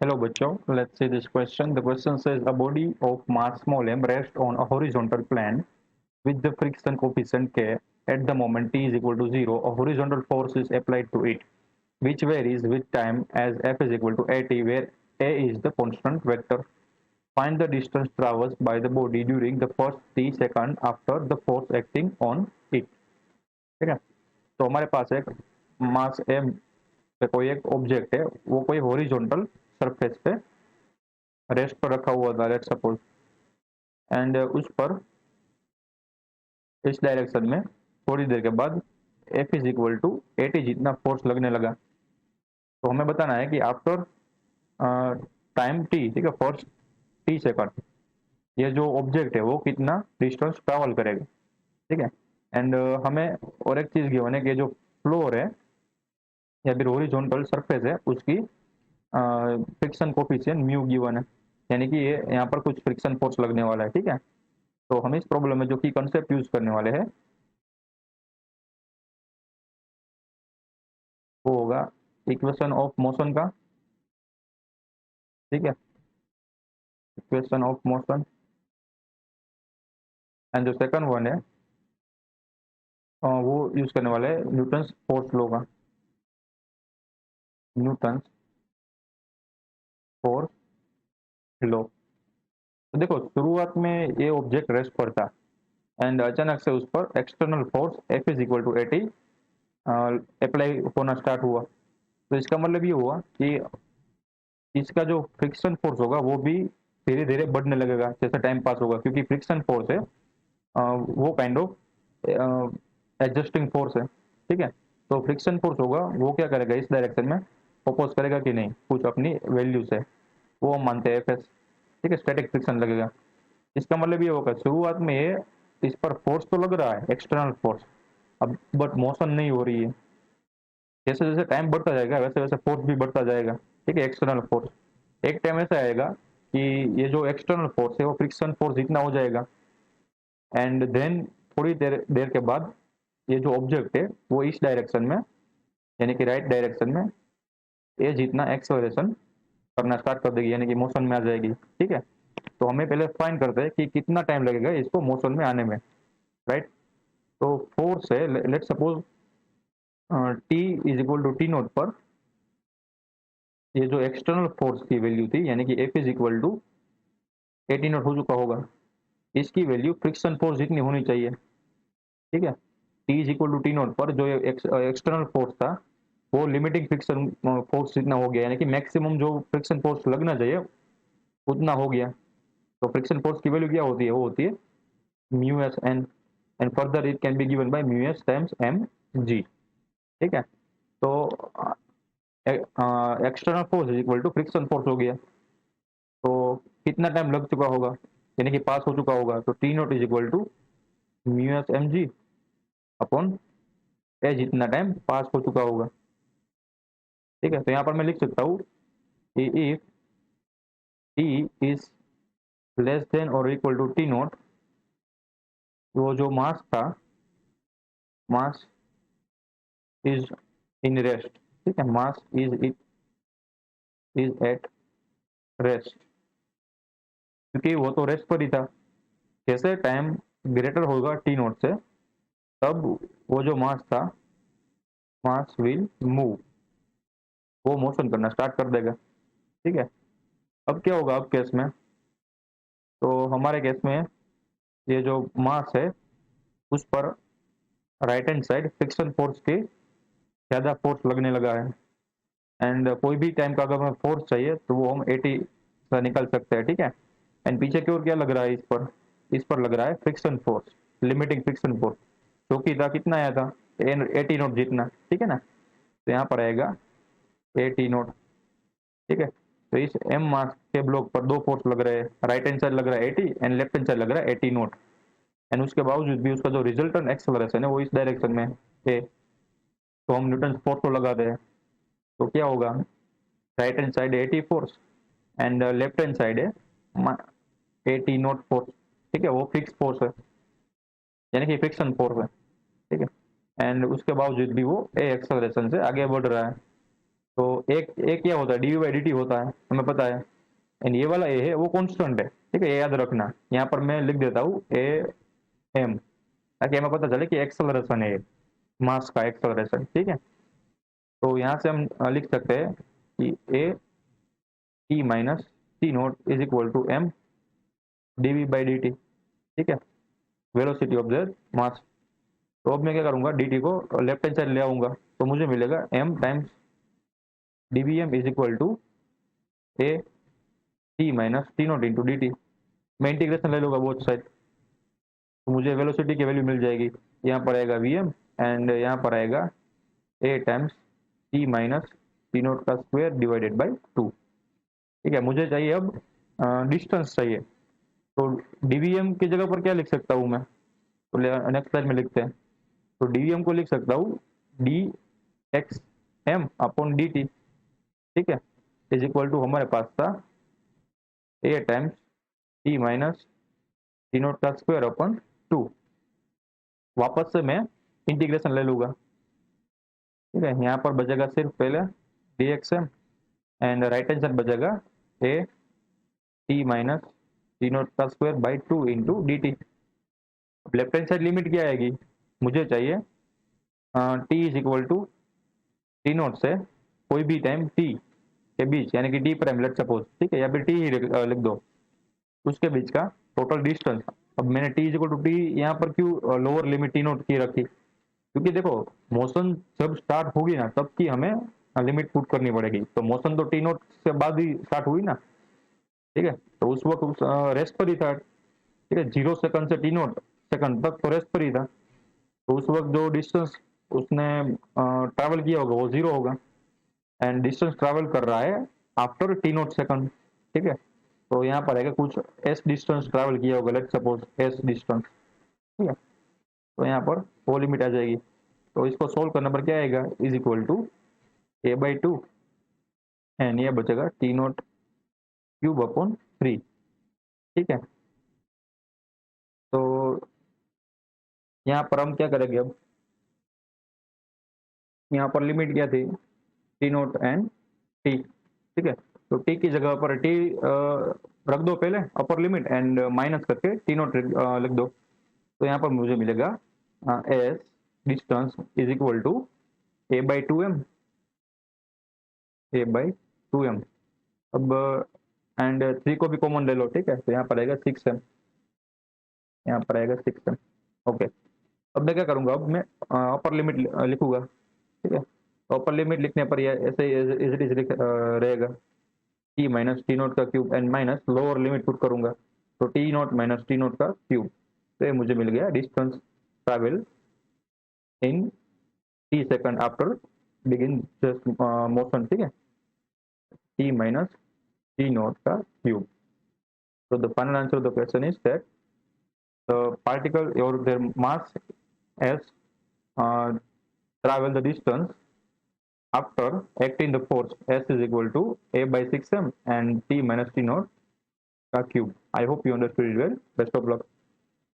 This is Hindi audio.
Hello, bachcho. Let's see this question. The question says a body of mass small m rests on a horizontal plane with the friction coefficient k. At the moment t is equal to 0, a horizontal force is applied to it, which varies with time as f is equal to at, where a is the constant vector. Find the distance traversed by the body during the first t second after the force acting on it. ठीक है, तो हमारे पास एक मास m पे कोई एक ऑब्जेक्ट है, वो कोई हॉरिजॉन्टल सरफेस पे रेस्ट पर रखा हुआ था, लेट्स सपोज, एंड उस पर इस डायरेक्शन में थोड़ी देर के बाद एफ इज इक्वल टू 80 जितना फोर्स लगने लगा। तो हमें बताना है कि आफ्टर टाइम टी, ठीक है, फर्स्ट टी सेकंड, ये जो ऑब्जेक्ट है वो कितना डिस्टेंस ट्रैवल करेगा। ठीक है, एंड हमें और एक चीज गिवन है कि जो फ्लोर है या फिर हॉरिजॉन्टल सरफेस है उसकी फ्रिक्शन कोफिशिएंट म्यू गिवन है, यानी कि ये यहाँ पर कुछ फ्रिक्शन फोर्स लगने वाला है। ठीक है, तो हम इस प्रॉब्लम में जो की कंसेप्ट यूज करने वाले हैं वो होगा इक्वेशन ऑफ मोशन का। ठीक है, इक्वेशन ऑफ मोशन, एंड जो सेकंड वन है वो यूज करने वाले हैं न्यूटन्स फोर्स लॉ का, न्यूटन्स फोर्स लॉ। तो देखो, शुरुआत में ये ऑब्जेक्ट रेस्ट पर था एंड अचानक से उस पर external force F is equal to 80 apply होना स्टार्ट हुआ। तो इसका मतलब ये हुआ कि इसका जो फ्रिक्शन फोर्स होगा वो भी धीरे धीरे बढ़ने लगेगा जैसे टाइम पास होगा, क्योंकि फ्रिक्शन फोर्स है वो काइंड ऑफ एडजस्टिंग फोर्स है। ठीक है, तो फ्रिक्शन फोर्स होगा वो क्या करेगा, इस डायरेक्शन में अपोज करेगा कि नहीं, कुछ अपनी वैल्यू से, वो हम मानते हैं एफ एस। ठीक है, स्टैटिक फ्रिक्शन लगेगा। इसका मतलब ये होगा शुरुआत में ये इस पर फोर्स तो लग रहा है, एक्सटर्नल फोर्स, अब बट मोशन नहीं हो रही है। जैसे जैसे टाइम बढ़ता जाएगा वैसे वैसे फोर्स भी बढ़ता जाएगा। ठीक है, एक्सटर्नल फोर्स एक टाइम ऐसा आएगा कि ये जो एक्सटर्नल फोर्स है वो फ्रिक्शन फोर्स इतना हो जाएगा, एंड देन थोड़ी देर देर के बाद ये जो ऑब्जेक्ट है वो इस डायरेक्शन में, यानी कि राइट डायरेक्शन में, ये जितना एक्सेलरेशन करना स्टार्ट कर देगी, यानी कि मोशन में आ जाएगी। ठीक है, तो हमें पहले फाइंड करते हैं कि कितना टाइम लगेगा इसको मोशन में आने में। राइट, तो फोर्स है, let suppose T is equal to T naught पर ये जो एक्सटर्नल फोर्स की वैल्यू थी, यानी कि F is equal to 80 naught हो चुका होगा, इसकी वैल्यू फ्रिक्शन फोर्स जितनी होनी चाहिए। ठीक है, T is equal to T naught पर जो एक्सटर्नल फोर्स था वो लिमिटिंग फ्रिक्शन फोर्स जितना हो गया, यानी कि मैक्सिमम जो फ्रिक्शन फोर्स लगना चाहिए उतना हो गया। तो फ्रिक्शन फोर्स की वैल्यू क्या होती है, वो होती है mu s n, and further it can be given by mu s times m g. ठीक है, तो external force is equal to friction force हो गया। तो कितना टाइम लग चुका होगा, यानी कि पास हो चुका होगा, तो t naught is equal to mu s m g upon a जितना टाइम पास हो चुका होगा। ठीक है, तो यहाँ पर मैं लिख सकता हूँ कि if T is less than और इक्वल टू टी नोट, वो जो मास था, मास इज इन रेस्ट। ठीक है, मास इज एट रेस्ट, क्योंकि वो तो रेस्ट पर ही था। जैसे टाइम ग्रेटर होगा टी नोट से, तब वो जो मास था, मास विल मूव, वो मोशन करना स्टार्ट कर देगा। ठीक है, अब क्या होगा, अब केस में, तो हमारे केस में ये जो मास है उस पर right hand side friction force की ज़्यादा फोर्स लगने लगा है, एंड कोई भी टाइम का अगर हमें फोर्स चाहिए तो वो हम 80 से निकल सकते हैं। ठीक है, एंड पीछे की ओर क्या लग रहा है, इस पर लग रहा है friction force, limiting friction force, जो कि था कितना आया था, 80 नोट जितना। ठीक है ना, तो यहाँ पर आएगा 80 नोट। ठीक है, तो इस एम मास के ब्लॉक पर दो फोर्स लग रहे हैं, राइट हैंड साइड लग रहा है 80 एंड लेफ्ट हैंड साइड लग रहा है 80 नोट, एंड उसके बावजूद भी उसका जो रिजल्टेंट एक्सेलरेशन है वो इस डायरेक्शन में है। तो हम न्यूटन फोर्स को लगाते हैं, तो क्या होगा, right hand side 80 force and left hand side है 80 नोट फोर्स। ठीक है, वो फिक्स फोर्स है, यानी कि फ्रिक्शन फोर्स है। ठीक है, एंड उसके बावजूद भी वो ए एक्सेलरेशन से आगे बढ़ रहा है। तो एक एक क्या होता है, डी बाई डी टी होता है, हमें पता है। एंड ये वाला ए है वो कॉन्स्टेंट है, ठीक है, ये याद रखना। यहाँ पर मैं लिख देता हूँ ए एम, ताकि हमें पता चले कि एक्सेलरेशन है, मास का एक्सेलरेशन, ठीक है। तो यहाँ से हम लिख सकते हैं कि A T minus T naught is equal to M D V by D T, ठीक है, वेलोसिटी ऑफ द मास। तो अब मैं क्या करूंगा, डी टी को लेफ्ट हैंड साइड ले आऊंगा, तो मुझे मिलेगा M times D V M is equal to A T minus T naught into D T. मैं इंटीग्रेशन ले लूंगा बोथ साइड, तो मुझे वेलोसिटी की वैल्यू मिल जाएगी। यहाँ पर आएगा वी एम एंड यहाँ पर आएगा a times t minus T naught का स्क्वायर डिवाइडेड बाई टू, ठीक है। मुझे चाहिए अब डिस्टेंस चाहिए, तो डीवीएम की जगह पर क्या लिख सकता हूँ मैं, तो नेक्स्ट स्लाइड में लिखते हैं। तो डीवीएम को लिख सकता हूँ d x m upon d T, ठीक है, इज इक्वल टू हमारे पास था a times t minus T naught का स्क्वायर अपॉन टू। वापस से मैं इंटीग्रेशन ले लूंगा, ठीक है। यहाँ पर बचेगा सिर्फ पहले d x m and right hand side बचेगा a T minus T naught का square by two into D t. Left hand side limit क्या आएगी, मुझे चाहिए t is equal to T naught से कोई भी टाइम टी के बीच, यानी कि टी प्राइम लेट सपोज, ठीक है, या फिर टी ही लिख दो, उसके बीच का टोटल डिस्टेंस। अब मैंने T is equal to T यहाँ पर क्यों लोअर लिमिट टी नोट की रखी, क्योंकि देखो मोशन जब स्टार्ट होगी ना तब की हमें लिमिट पुट करनी पड़ेगी। तो मोशन तो टी नोट से बाद ही स्टार्ट हुई ना, ठीक है, तो उस वक्त रेस्ट पर ही था, ठीक है, 0 सेकंड से टी नोट सेकंड तक तो रेस्ट पर ही था। तो उस वक्त जो डिस्टेंस उसने ट्रैवल किया होगा वो जीरो होगा, एंड डिस्टेंस ट्रैवल कर रहा है आफ्टर टी नोट सेकंड, ठीक है। तो यहाँ पर आएगा कुछ एस डिस्टेंस ट्रैवल किया होगा, लेट सपोज एस डिस्टेंस, ठीक है। तो यहाँ पर वो लिमिट आ जाएगी। तो इसको सोल्व करने पर क्या आएगा, is equal to A by two and ये बचेगा T naught cube upon three, ठीक है। तो यहाँ पर हम क्या करेंगे, अब यहाँ पर लिमिट क्या थी, टी नोट एंड टी, ठीक है। तो टी की जगह पर टी रख दो पहले अपर लिमिट एंड माइनस करके टी नोट लिख दो। तो यहाँ पर मुझे मिलेगा S distance is equal to A by two M, A by two M. अब एंड थ्री को भी कॉमन ले लो, ठीक है, तो यहाँ पर आएगा सिक्स एम, यहाँ पर आएगा सिक्स एम, ओके। अब मैं क्या करूँगा, अब मैं अपर लिमिट लिखूंगा, ठीक है। तो अपर लिमिट लिखने पर यह ऐसे इज इट इज रहेगा टी माइनस टी नोट का cube and minus lower limit put करूंगा, तो t note minus T naught का क्यूब। तो ये मुझे मिल गया distance travel in T second after begin just motion, ठीक है, टी माइनस टी नोट का cube. So the final answer of the question is that the particle or their mass has uh, travel the distance after acting the force S is equal to A by 6m and T minus T naught का cube. I hope you understood it well. Best of luck.